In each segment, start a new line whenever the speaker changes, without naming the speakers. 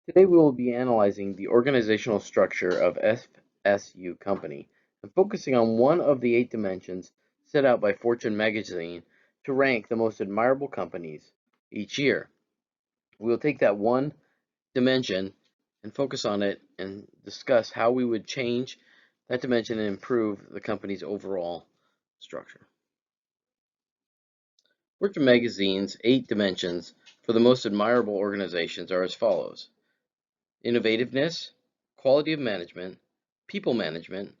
Today we will be analyzing the organizational structure of FSU Company and focusing on one of the 8 dimensions set out by Fortune magazine to rank the most admirable companies each year. We will take that one dimension and focus on it and discuss how we would change that dimension and improve the company's overall structure. Fortune magazine's 8 dimensions for the most admirable organizations are as follows: innovativeness, quality of management, people management,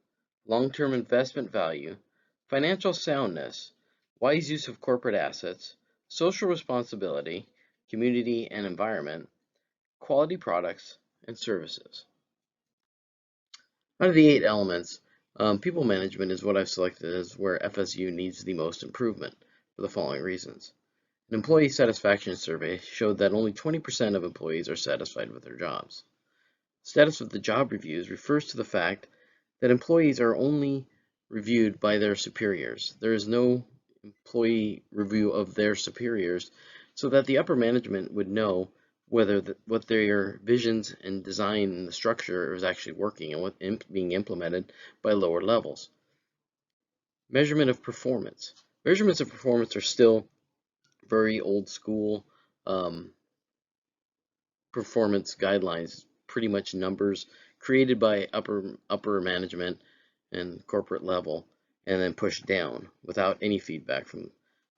long-term investment value, financial soundness, wise use of corporate assets, social responsibility, community and environment, quality products and services. Out of the 8 elements, people management is what I've selected as where FSU needs the most improvement for the following reasons. An employee satisfaction survey showed that only 20% of employees are satisfied with their jobs. Status of the job reviews refers to the fact that employees are only reviewed by their superiors. There is no employee review of their superiors so that the upper management would know whether what their visions and design and the structure is actually working and what being implemented by lower levels. Measurement of performance. Measurements of performance are still very old school performance guidelines, pretty much numbers created by upper management and corporate level, and then pushed down without any feedback from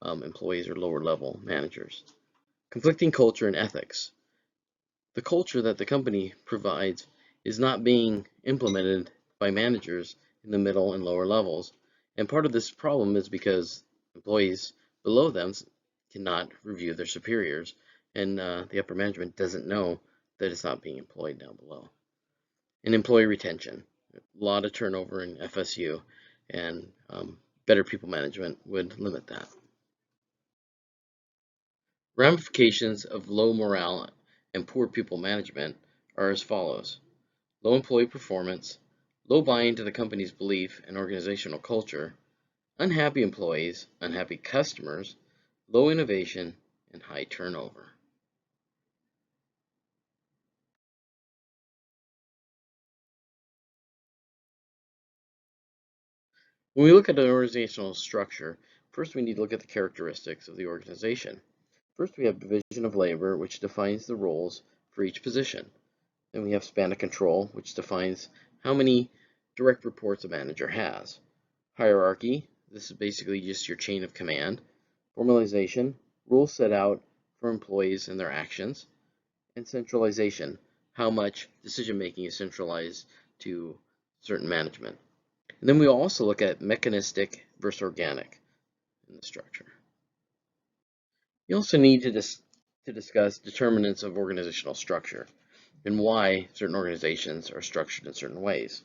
employees or lower level managers. Conflicting culture and ethics. The culture that the company provides is not being implemented by managers in the middle and lower levels, and part of this problem is because employees below them cannot review their superiors, and the upper management doesn't know that it's not being employed down below. And employee retention. A lot of turnover in FSU, and better people management would limit that. Ramifications of low morale and poor people management are as follows: low employee performance, low buy-in to the company's belief and organizational culture, unhappy employees, unhappy customers, low innovation, and high turnover. When we look at an organizational structure, first we need to look at the characteristics of the organization. First, we have division of labor, which defines the roles for each position. Then we have span of control, which defines how many direct reports a manager has. Hierarchy, this is basically just your chain of command. Formalization, rules set out for employees and their actions. And centralization, how much decision making is centralized to certain management. And then we also look at mechanistic versus organic in the structure. You also need to discuss determinants of organizational structure and why certain organizations are structured in certain ways.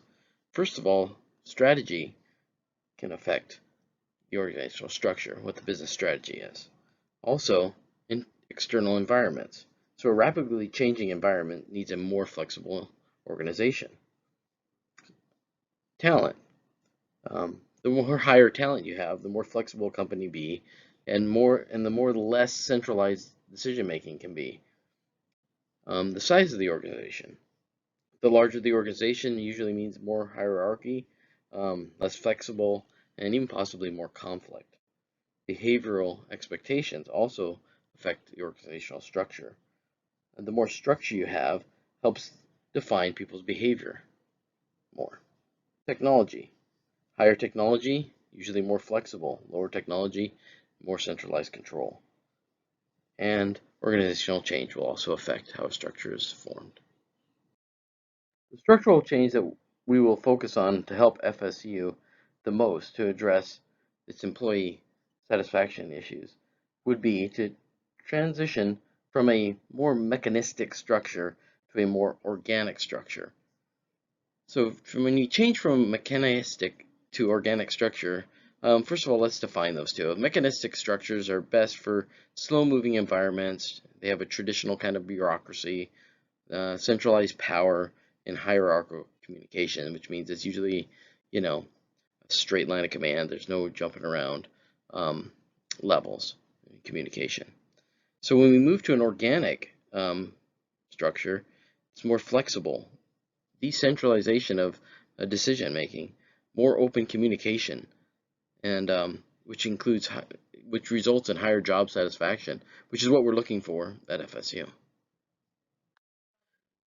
First of all, strategy can affect the organizational structure, what the business strategy is. Also, in external environments. So a rapidly changing environment needs a more flexible organization. Talent. The more higher talent you have, the more flexible a company be, and the more less centralized decision making can be. The size of the organization. The larger the organization usually means more hierarchy, less flexible, and even possibly more conflict. Behavioral expectations also affect the organizational structure. And the more structure you have helps define people's behavior more. Technology. Higher technology, usually more flexible. Lower technology, more centralized control. And organizational change will also affect how a structure is formed. The structural change that we will focus on to help FSU the most to address its employee satisfaction issues would be to transition from a more mechanistic structure to a more organic structure. So when you change from mechanistic to organic structure, first of all, let's define those two. Mechanistic structures are best for slow-moving environments. They have a traditional kind of bureaucracy, centralized power, and hierarchical communication, which means it's usually, a straight line of command. There's no jumping around levels in communication. So when we move to an organic structure, It's more flexible, decentralization of decision making, more open communication, and which results in higher job satisfaction, which is what we're looking for at FSU.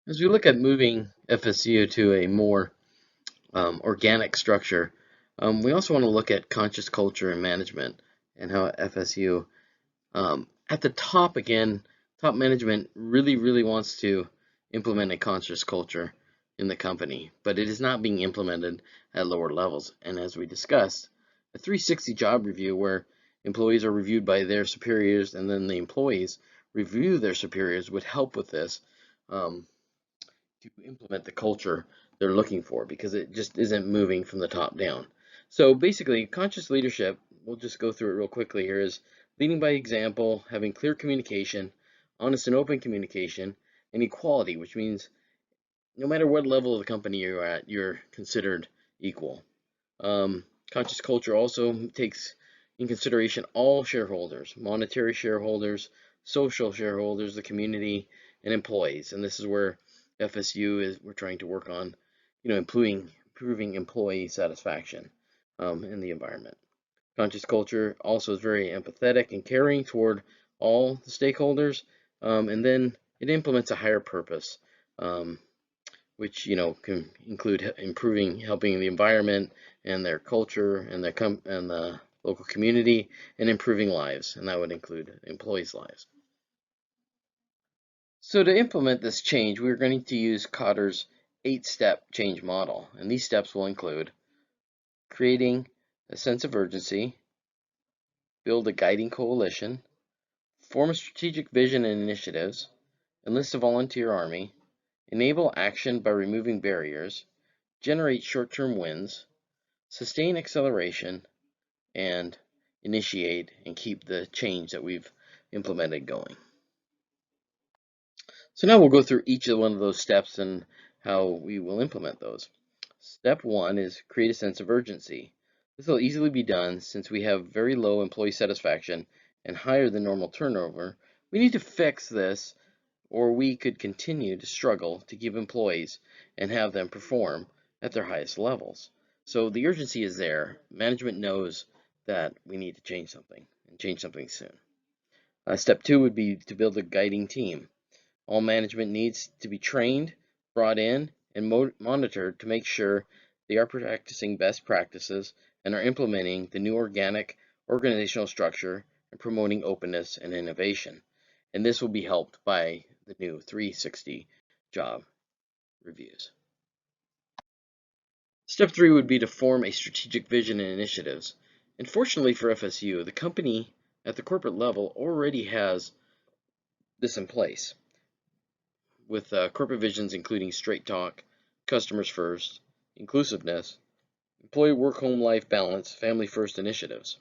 As we look at moving FSU to a more organic structure, we also want to look at conscious culture and management and how FSU, at the top again, top management really wants to implement a conscious culture in the company, but it is not being implemented at lower levels. And as we discussed, a 360 job review where employees are reviewed by their superiors and then the employees review their superiors would help with this, to implement the culture they're looking for, because it just isn't moving from the top down. So basically, conscious leadership, we'll just go through it real quickly here, is leading by example, having clear communication, honest and open communication, and equality, which means no matter what level of the company you're at, you're considered equal. Conscious culture also takes in consideration all shareholders, monetary shareholders, social shareholders, the community, and employees. And this is where we're trying to work on, improving employee satisfaction in the environment. Conscious culture also is very empathetic and caring toward all the stakeholders, and then it implements a higher purpose, which can include helping the environment and their culture and the local community, and improving lives, and that would include employees' lives. So to implement this change, we're going to use Kotter's 8-step change model, and these steps will include creating a sense of urgency, build a guiding coalition, form a strategic vision and initiatives, enlist a volunteer army, enable action by removing barriers, generate short-term wins, sustain acceleration, and initiate and keep the change that we've implemented going. So now we'll go through each of one of those steps and how we will implement those. Step 1 is create a sense of urgency. This will easily be done since we have very low employee satisfaction and higher than normal turnover. We need to fix this, or we could continue to struggle to keep employees and have them perform at their highest levels. So the urgency is there. Management knows that we need to change something, and change something soon. Step 2 would be to build a guiding team. All management needs to be trained, brought in, and monitored to make sure they are practicing best practices and are implementing the new organic organizational structure and promoting openness and innovation. And this will be helped by the new 360 job reviews. Step 3 would be to form a strategic vision and initiatives. And fortunately for FSU, the company at the corporate level already has this in place, with corporate visions including straight talk, customers first, inclusiveness, employee work-home life balance, family first initiatives.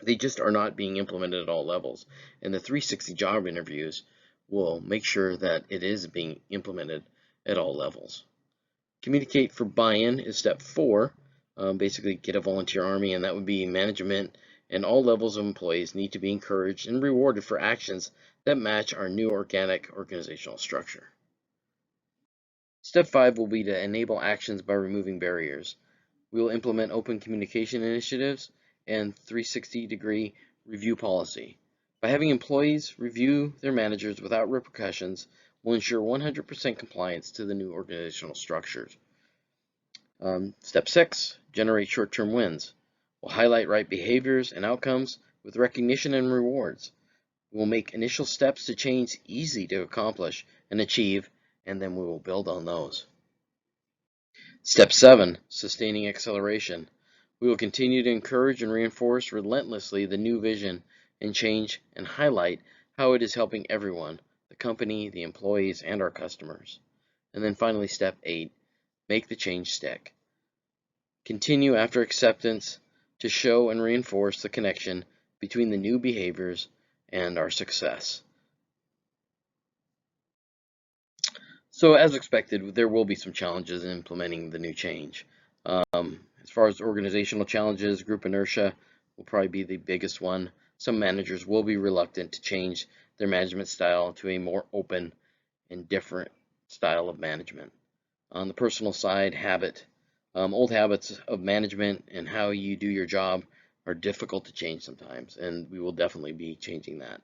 They just are not being implemented at all levels, and the 360 job interviews will make sure that it is being implemented at all levels. Communicate for buy-in is step 4. Basically get a volunteer army, and that would be management, and all levels of employees need to be encouraged and rewarded for actions that match our new organic organizational structure. Step 5 will be to enable actions by removing barriers. We will implement open communication initiatives and 360-degree review policy. By having employees review their managers without repercussions, will ensure 100% compliance to the new organizational structures. Step 6, generate short-term wins. We'll highlight right behaviors and outcomes with recognition and rewards. We'll make initial steps to change easy to accomplish and achieve, and then we will build on those. Step 7, sustaining acceleration. We will continue to encourage and reinforce relentlessly the new vision and change, and highlight how it is helping everyone, the company, the employees, and our customers. And then finally, step 8, make the change stick. Continue after acceptance to show and reinforce the connection between the new behaviors and our success. So as expected, there will be some challenges in implementing the new change. As far as organizational challenges, group inertia will probably be the biggest one. Some managers will be reluctant to change their management style to a more open and different style of management. On the personal side, old habits of management and how you do your job are difficult to change sometimes, and we will definitely be changing that.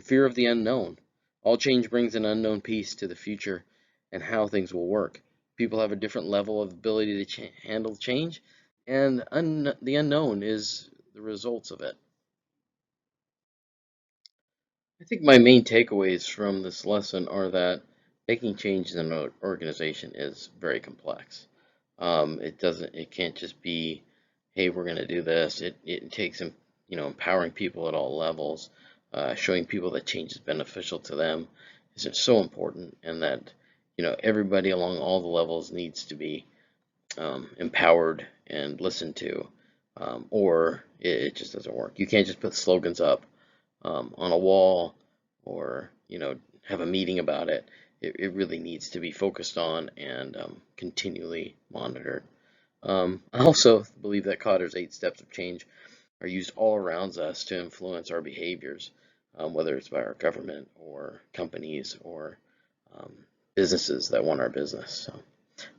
Fear of the unknown. All change brings an unknown piece to the future and how things will work. People have a different level of ability to handle change, and the unknown is the results of it. I think my main takeaways from this lesson are that making change in an organization is very complex. It can't just be, hey, we're going to do this. It takes, empowering people at all levels, showing people that change is beneficial to them is just so important, and that, everybody along all the levels needs to be empowered and listened to, or it just doesn't work. You can't just put slogans up on a wall, or have a meeting about it. It really needs to be focused on and continually monitored. I also believe that Cotter's 8 steps of change are used all around us to influence our behaviors, whether it's by our government or companies or um, businesses that want our business.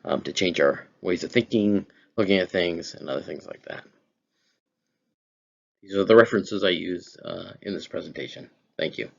So to change our ways of thinking, looking at things, and other things like that. These are the references I use in this presentation. Thank you.